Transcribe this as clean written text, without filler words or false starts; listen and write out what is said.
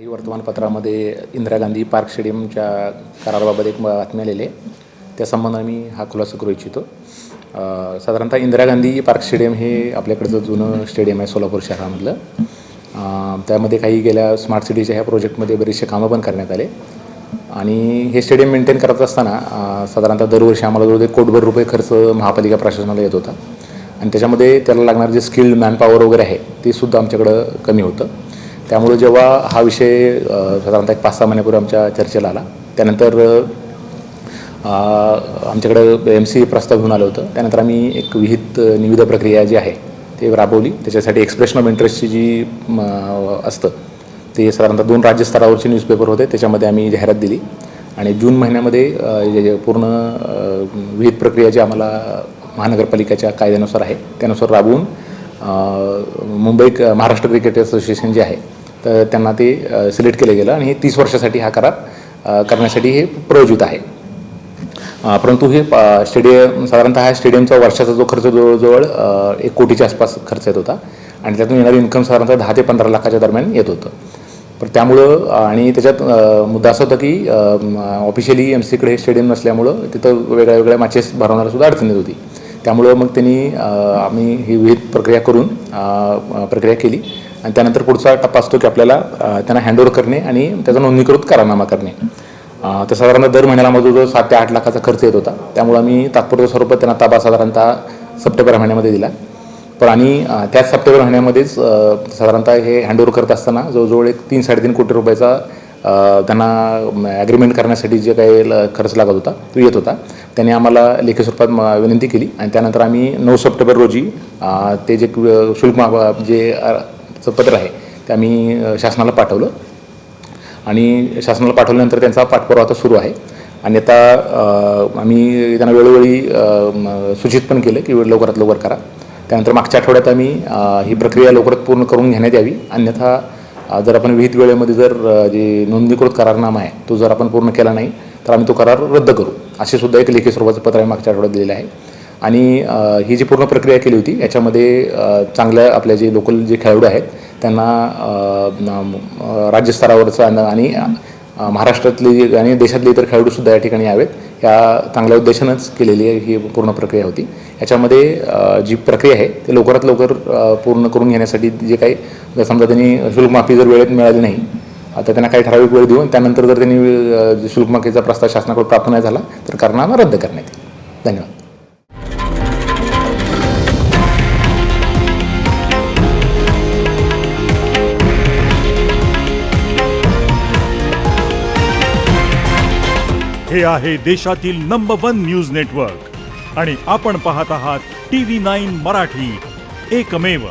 काही वर्तमानपत्रामध्ये इंदिरा गांधी पार्क स्टेडियमच्या कराराबाबत एक बातमी आलेली आहे. त्या संबंधाने मी हा खुलासा करू इच्छितो. साधारणतः इंदिरा गांधी पार्क स्टेडियम हे आपल्याकडचं जुनं स्टेडियम आहे सोलापूर शहरामधलं. त्यामध्ये काही गेल्या स्मार्ट सिटीच्या ह्या प्रोजेक्टमध्ये बरेचसे कामं पण करण्यात आले आणि हे स्टेडियम मेंटेन करत असताना साधारणतः दरवर्षी आम्हाला जवळ कोटभर रुपये खर्च महापालिका प्रशासनाला येत होता आणि त्याच्यामध्ये त्याला लागणारं जे स्किल्ड मॅनपॉवर वगैरे आहे ते सुद्धा आमच्याकडं कमी होतं. त्यामुळे जेव्हा हा विषय साधारणतः 5-6 महिन्यापूर्वी आमच्या चर्चेला आला, त्यानंतर आमच्याकडं MC प्रस्ताव घेऊन आलं होतं. त्यानंतर आम्ही एक विहित निविदा प्रक्रिया जी आहे ते राबवली. त्याच्यासाठी एक्सप्रेशन ऑफ इंटरेस्टची जी असतं ते साधारणतः 2 राज्यस्तरावरचे न्यूजपेपर होते, त्याच्यामध्ये आम्ही जाहिरात दिली आणि जून महिन्यामध्ये पूर्ण विहित प्रक्रिया जी आम्हाला महानगरपालिकेच्या कायद्यानुसार आहे त्यानुसार राबवून मुंबई महाराष्ट्र क्रिकेट असोसिएशन जे आहे तर त्यांना ते सिलेक्ट केलं गेलं आणि हे 30 वर्षासाठी हा करार करण्यासाठी हे प्रयोजित आहे. परंतु हे स्टेडियम साधारणतः हा स्टेडियमचा वर्षाचा जो खर्च जवळजवळ 1 कोटीच्या आसपास खर्च येत होता आणि त्यातून येणारी इन्कम साधारणतः 10 ते 15 लाखाच्या दरम्यान येत होतं. पण त्यामुळं आणि त्याच्यात मुद्दा असा होता की ऑफिशियली MCकडे हे स्टेडियम नसल्यामुळं तिथं वेगळ्या मॅचेस भरवण्याला सुद्धा अडचण येत होती. त्यामुळं मग त्यांनी आम्ही ही विहित प्रक्रिया करून प्रक्रिया केली आणि त्यानंतर पुढचा टप्पा असतो की आपल्याला त्यांना हँडओव्हर करणे आणि त्याचा नोंदणीकृत करारनामा करणे. तर साधारणतः दर महिन्याला जवळजवळ 7 ते 8 लाखाचा खर्च येत होता. त्यामुळं आम्ही तात्पुरत्या स्वरूपात त्यांना ताबा साधारणतः सप्टेंबर महिन्यामध्ये दिला. पण आणि त्याच सप्टेंबर महिन्यामध्येच साधारणतः हे हँडओव्हर करत असताना जवळजवळ 3-3.5 कोटी रुपयाचा त्यांना ॲग्रीमेंट करण्यासाठी जे काही खर्च लागत होता तो येत होता. त्यांनी आम्हाला लेखी स्वरूपात विनंती केली आणि त्यानंतर आम्ही 9 सप्टेंबर रोजी ते जे शुल्क जे पत्र आहे ते आम्ही शासनाला पाठवलं आणि शासनाला पाठवल्यानंतर त्यांचा पाठपुरावा आता सुरू आहे आणि आता आम्ही त्यांना वेळोवेळी सूचित पण केलं की लवकरात लवकर करा. त्यानंतर मागच्या आठवड्यात आम्ही ही प्रक्रिया लवकरात पूर्ण करून घेण्यात यावी, अन्यथा जर आपण विहित वेळेमध्ये जर जे नोंदणीकृत करारनामा आहे तो जर आपण पूर्ण केला नाही तर आम्ही तो करार रद्द करू, असे सुद्धा एक लेखी स्वरूपाचं पत्र आम्ही मागच्या आठवड्यात दिलेलं आहे. आणि ही जी पूर्ण प्रक्रिया केली होती याच्यामध्ये चांगल्या आपले जे लोकल जे खेळाडू आहेत त्यांना राज्यस्तरावरचं आणि महाराष्ट्रातले आणि देशातले इतर खेळाडूसुद्धा या ठिकाणी यावेत ह्या चांगल्या उद्देशानंच केलेली ही पूर्ण प्रक्रिया होती. याच्यामध्ये जी प्रक्रिया आहे ते लवकरात लवकर पूर्ण करून घेण्यासाठी जे काही समजा त्यांनी शुल्क माफी जर वेळेत मिळाली नाही आता त्यांना काही ठराविक वेळ देऊन त्यानंतर जर त्यांनी शुल्क माफीचा प्रस्ताव शासनाकडे प्राप्त नाही झाला तर करारनामा रद्द करण्यात येईल. धन्यवाद. हे आहे देशातील नंबर 1 न्यूज नेटवर्क आणि आपण पाहत आहात TV9 मराठी, एकमेव.